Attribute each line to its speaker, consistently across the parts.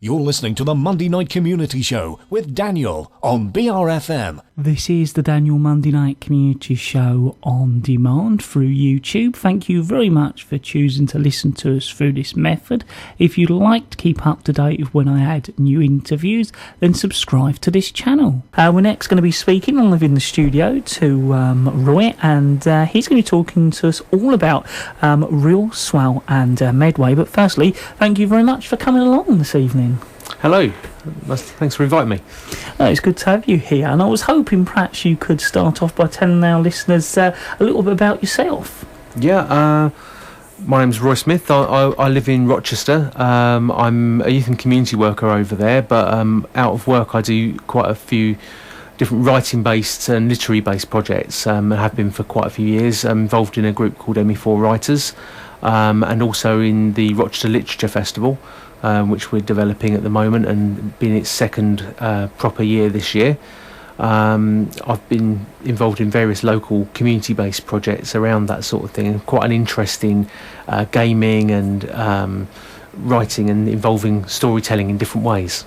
Speaker 1: You're listening to the Monday Night Community Show with Daniel on BRFM.
Speaker 2: This is the Daniel Monday Night Community Show on demand through YouTube. Thank you very much for choosing to listen to us through this method. If you'd like to keep up to date with when I add new interviews, then subscribe to this channel. We're next going to be speaking live in the studio to Roy, and he's going to be talking to us all about Real Swale and Medway. But firstly, thank you very much for coming along this evening.
Speaker 3: Hello, thanks for inviting me.
Speaker 2: It's good to have you here, and I was hoping perhaps you could start off by telling our listeners a little bit about yourself.
Speaker 3: Yeah, my name's Roy Smith. I live in Rochester. I'm a youth and community worker over there, but out of work I do quite a few different writing-based and literary-based projects, and have been for quite a few years. I'm involved in a group called ME4 Writers, and also in the Rochester Literature Festival, which we're developing at the moment and being its second proper year this year. I've been involved in various local community-based projects around that sort of thing, quite an interesting gaming and writing and involving storytelling in different ways.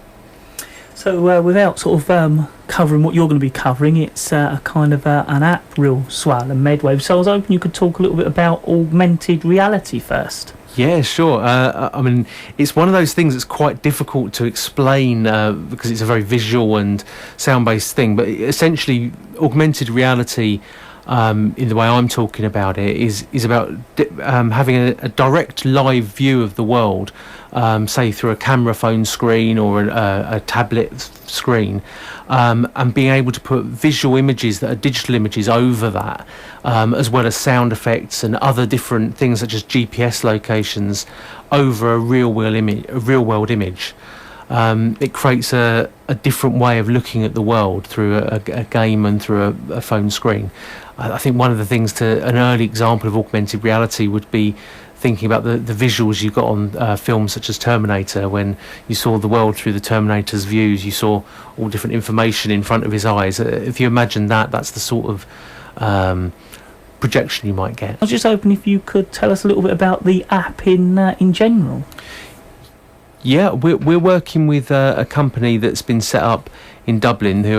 Speaker 2: So without sort of covering what you're going to be covering, it's a kind of an app, Real Swale and Medway. So I was hoping you could talk a little bit about augmented reality first.
Speaker 3: Yeah, sure. I mean, it's one of those things that's quite difficult to explain because it's a very visual and sound-based thing. But essentially, augmented reality, in the way I'm talking about it, is about having a direct live view of the world, say through a camera phone screen or a tablet screen, and being able to put visual images that are digital images over that, as well as sound effects and other different things such as GPS locations over a real world image. It creates a different way of looking at the world through a game and through a phone screen. I think one of the things an early example of augmented reality would be thinking about the visuals you got on films such as Terminator. When you saw the world through the Terminator's views, you saw all different information in front of his eyes. If you imagine that's the sort of projection you might get.
Speaker 2: I was just hoping if you could tell us a little bit about the app in general.
Speaker 3: Yeah, we're working with a company that's been set up in Dublin, who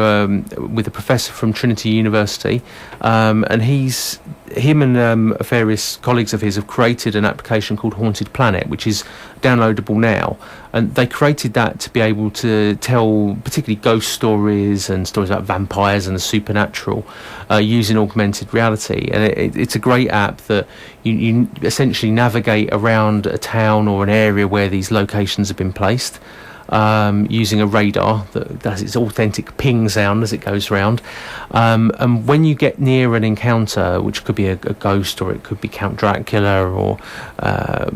Speaker 3: with a professor from Trinity University, and him and various colleagues of his have created an application called Haunted Planet, which is downloadable now. And they created that to be able to tell particularly ghost stories and stories about vampires and the supernatural using augmented reality. And it's a great app that you essentially navigate around a town or an area where these locations have been placed, using a radar that does its authentic ping sound as it goes round. And when you get near an encounter, which could be a ghost or it could be Count Dracula or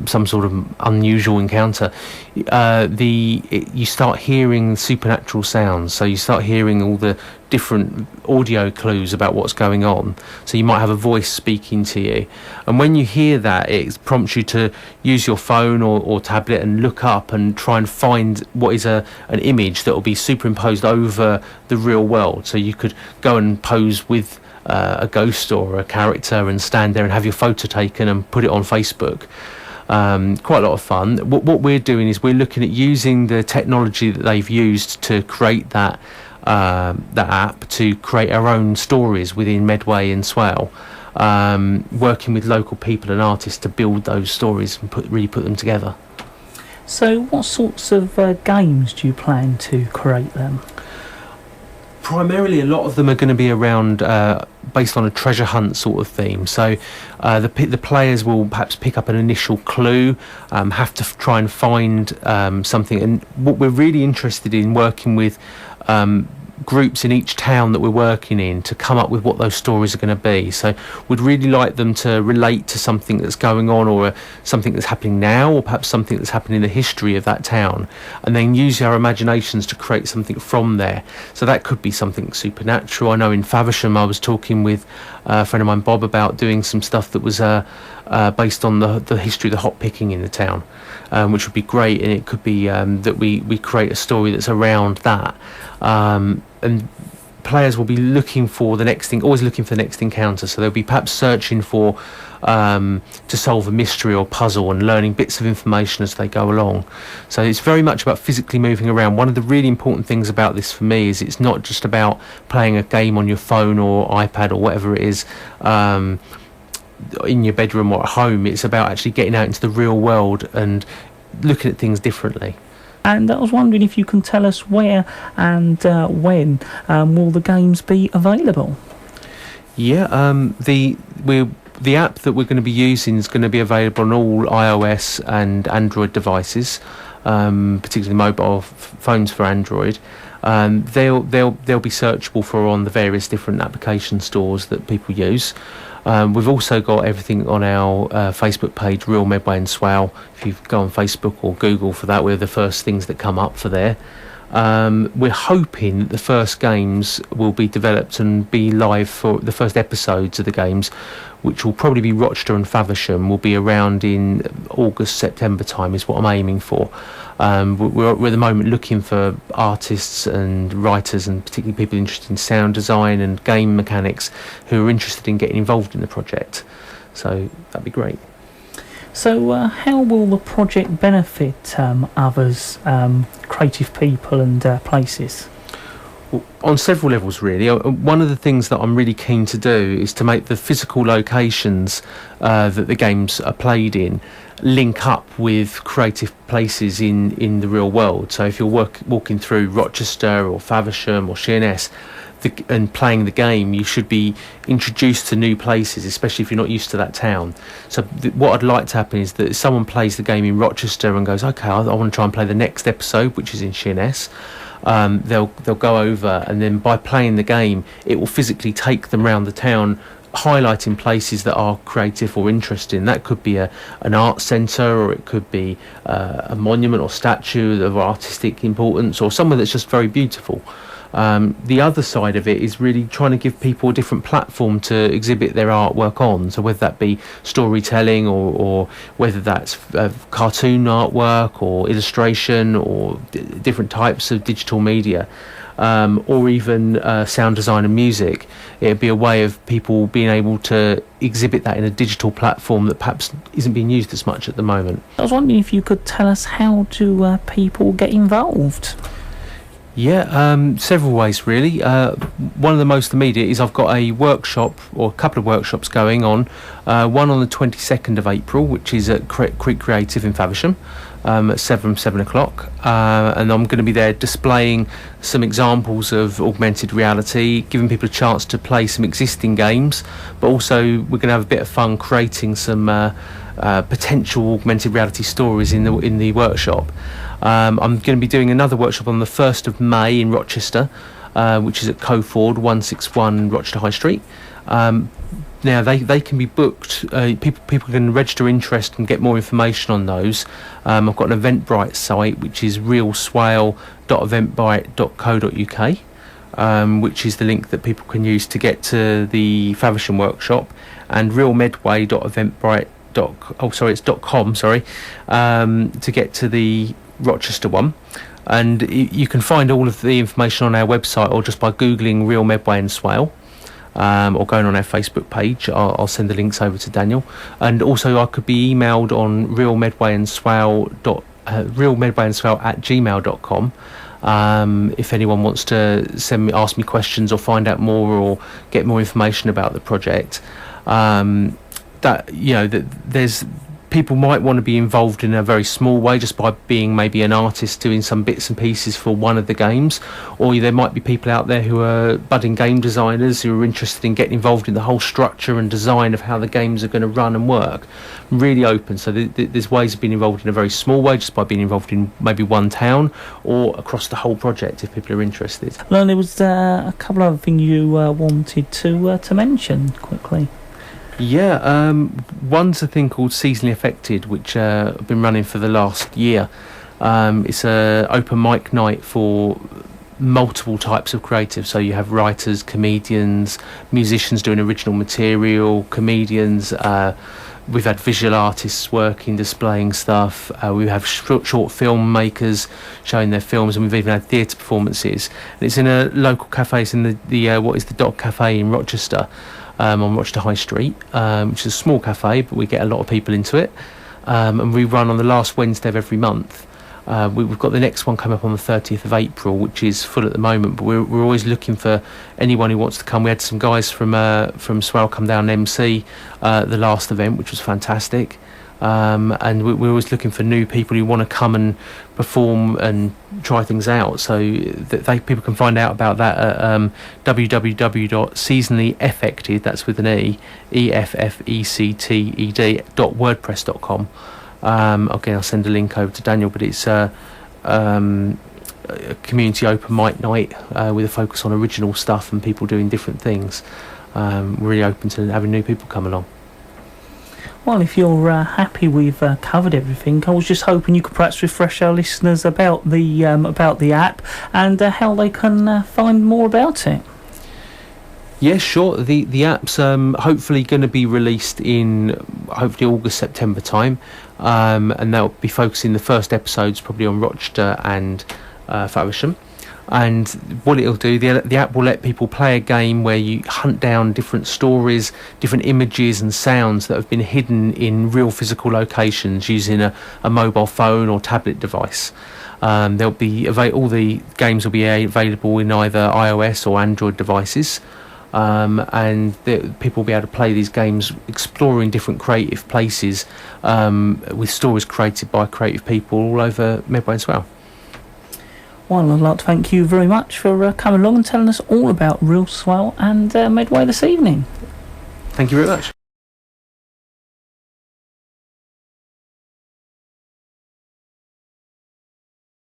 Speaker 3: some sort of unusual encounter, you start hearing supernatural sounds. So you start hearing all the different audio clues about what's going on. So you might have a voice speaking to you, and when you hear that, it prompts you to use your phone or tablet and look up and try and find what is an image that will be superimposed over the real world. So you could go and pose with a ghost or a character and stand there and have your photo taken and put it on Facebook. Quite a lot of fun. What we're doing is we're looking at using the technology that they've used to create that app to create our own stories within Medway and Swale, working with local people and artists to build those stories and really put them together.
Speaker 2: So what sorts of games do you plan to create then?
Speaker 3: Primarily, a lot of them are going to be around based on a treasure hunt sort of theme. So the players will perhaps pick up an initial clue, have to try and find something. And what we're really interested in working with groups in each town that we're working in to come up with what those stories are going to be. So we'd really like them to relate to something that's going on, or something that's happening now, or perhaps something that's happened in the history of that town, and then use our imaginations to create something from there. So that could be something supernatural. I know in Faversham I was talking with a friend of mine, Bob, about doing some stuff that was based on the history of the hop picking in the town, which would be great. And it could be that we create a story that's around that, and players will be looking for the next thing, always looking for the next encounter. So they'll be perhaps searching for to solve a mystery or puzzle and learning bits of information as they go along. So it's very much about physically moving around. One of the really important things about this for me is it's not just about playing a game on your phone or iPad or whatever it is, in your bedroom or at home. It's about actually getting out into the real world and looking at things differently.
Speaker 2: And I was wondering if you can tell us where and when will the games be available?
Speaker 3: Yeah, the app that we're going to be using is going to be available on all iOS and Android devices, particularly mobile phones for Android. They'll be searchable for on the various different application stores that people use. We've also got everything on our Facebook page, Real Medway and Swale. If you go on Facebook or Google for that, we're the first things that come up for there. We're hoping that the first games will be developed and be live for the first episodes of the games, which will probably be Rochester and Faversham, will be around in August, September time is what I'm aiming for. We're at the moment looking for artists and writers and particularly people interested in sound design and game mechanics who are interested in getting involved in the project. So that'd be great.
Speaker 2: So how will the project benefit others, creative people and places?
Speaker 3: Well, on several levels, really. One of the things that I'm really keen to do is to make the physical locations that the games are played in link up with creative places in the real world. So if you're walking through Rochester or Faversham or Sheerness and playing the game, you should be introduced to new places, especially if you're not used to that town. So what I'd like to happen is that if someone plays the game in Rochester and goes, okay, I want to try and play the next episode, which is in Sheerness, they'll go over, and then by playing the game, it will physically take them around the town, highlighting places that are creative or interesting. That could be an art centre, or it could be a monument or statue of artistic importance, or somewhere that's just very beautiful. The other side of it is really trying to give people a different platform to exhibit their artwork on. So whether that be storytelling or whether that's cartoon artwork or illustration or different types of digital media, or even sound design and music, it'd be a way of people being able to exhibit that in a digital platform that perhaps isn't being used as much at the moment.
Speaker 2: I was wondering if you could tell us how do people get involved?
Speaker 3: Yeah, several ways really. One of the most immediate is I've got a workshop, or a couple of workshops going on. One on the 22nd of April, which is at Creek Creative in Faversham, at 7 o'clock. And I'm going to be there displaying some examples of augmented reality, giving people a chance to play some existing games, but also we're going to have a bit of fun creating some potential augmented reality stories in the workshop. I'm going to be doing another workshop on the 1st of May in Rochester, which is at Coford 161 Rochester High Street. Now they can be booked. People can register interest and get more information on those. I've got an Eventbrite site, which is realswale.eventbrite.co.uk, which is the link that people can use to get to the Faversham workshop, and realmedway.eventbrite.com to get to the Rochester one. And you can find all of the information on our website, or just by googling Real Medway and Swale, or going on our Facebook page. I'll send the links over to Daniel. And also I could be emailed on realmedwayandswale@gmail.com if anyone wants to ask me questions or find out more or get more information about the project. There's people might want to be involved in a very small way, just by being maybe an artist doing some bits and pieces for one of the games, or there might be people out there who are budding game designers who are interested in getting involved in the whole structure and design of how the games are going to run and work. Really open, so there's ways of being involved in a very small way, just by being involved in maybe one town, or across the whole project if people are interested.
Speaker 2: Well, there was a couple of other things you wanted to mention quickly.
Speaker 3: Yeah, one's a thing called Seasonally Affected, which I've been running for the last year. It's a open mic night for multiple types of creatives. So you have writers, comedians, musicians doing original material, comedians. We've had visual artists working, displaying stuff. We have short film makers showing their films, and we've even had theatre performances. And it's in a local cafe. It's in the what is the Dog Cafe in Rochester. on Rochester High Street, which is a small cafe, but we get a lot of people into it. And we run on the last Wednesday of every month. We've got the next one coming up on the 30th of April, which is full at the moment, but we're always looking for anyone who wants to come. We had some guys from Swale come down and MC the last event, which was fantastic. And we're always looking for new people who want to come and perform and try things out. So that people can find out about that at www.seasonallyeffected, that's with an EFFECTED.wordpress.com. Again, I'll send a link over to Daniel, but it's a community open mic night with a focus on original stuff and people doing different things. Really open to having new people come along.
Speaker 2: Well, if you're happy we've covered everything, I was just hoping you could perhaps refresh our listeners about the app and how they can find more about it.
Speaker 3: Yeah, sure. The app's hopefully going to be released in hopefully August, September time, and that'll be focusing the first episodes probably on Rochester and Faversham. And what it'll do, the app will let people play a game where you hunt down different stories, different images and sounds that have been hidden in real physical locations using a mobile phone or tablet device. There'll be all the games will be available in either iOS or Android devices. And people will be able to play these games exploring different creative places with stories created by creative people all over Medway and Swale.
Speaker 2: Well, I'd like to thank you very much for coming along and telling us all about Real Swale and Medway this evening.
Speaker 3: Thank you very much.